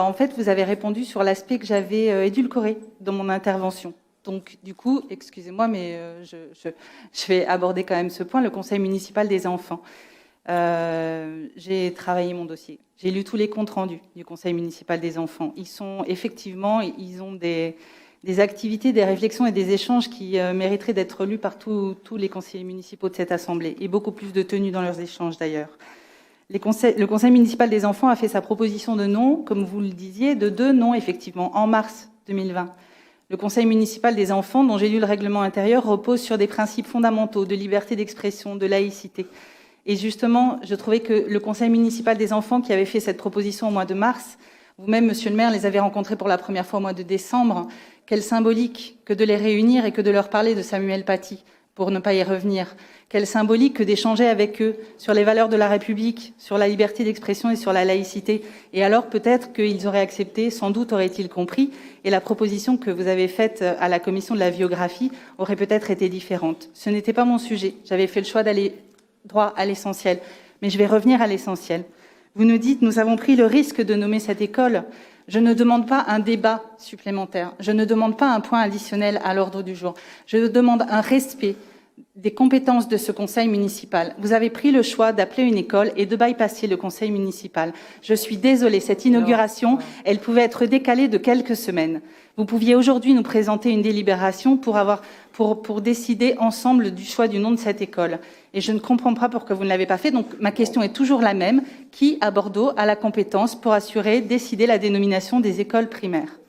En fait, vous avez répondu sur l'aspect que j'avais édulcoré dans mon intervention. Donc, du coup, excusez-moi, mais je vais aborder quand même ce point, le Conseil municipal des enfants. J'ai travaillé mon dossier. J'ai lu tous les comptes rendus du Conseil municipal des enfants. Ils ont des activités, des réflexions et des échanges qui mériteraient d'être lus par tous les conseillers municipaux de cette Assemblée, et beaucoup plus de tenue dans leurs échanges d'ailleurs. Le Conseil municipal des enfants a fait sa proposition de nom, comme vous le disiez, de 2 noms, effectivement, en mars 2020. Le Conseil municipal des enfants, dont j'ai lu le règlement intérieur, repose sur des principes fondamentaux de liberté d'expression, de laïcité. Et justement, je trouvais que le Conseil municipal des enfants, qui avait fait cette proposition au mois de mars, vous-même, monsieur le maire, les avez rencontrés pour la première fois au mois de décembre. Quelle symbolique que de les réunir et que de leur parler de Samuel Paty, pour ne pas y revenir. Quelle symbolique que d'échanger avec eux sur les valeurs de la République, sur la liberté d'expression et sur la laïcité. Et alors peut-être qu'ils auraient accepté, sans doute auraient-ils compris, et la proposition que vous avez faite à la commission de la biographie aurait peut-être été différente. Ce n'était pas mon sujet. J'avais fait le choix d'aller droit à l'essentiel. Mais je vais revenir à l'essentiel. Vous nous dites, nous avons pris le risque de nommer cette école. Je ne demande pas un débat supplémentaire. Je ne demande pas un point additionnel à l'ordre du jour. Je demande un respect des compétences de ce conseil municipal. Vous avez pris le choix d'appeler une école et de bypasser le conseil municipal. Je suis désolée, cette inauguration, elle pouvait être décalée de quelques semaines. Vous pouviez aujourd'hui nous présenter une délibération pour décider ensemble du choix du nom de cette école. Et je ne comprends pas pourquoi vous ne l'avez pas fait. Donc ma question est toujours la même. Qui, à Bordeaux, a la compétence pour décider la dénomination des écoles primaires ?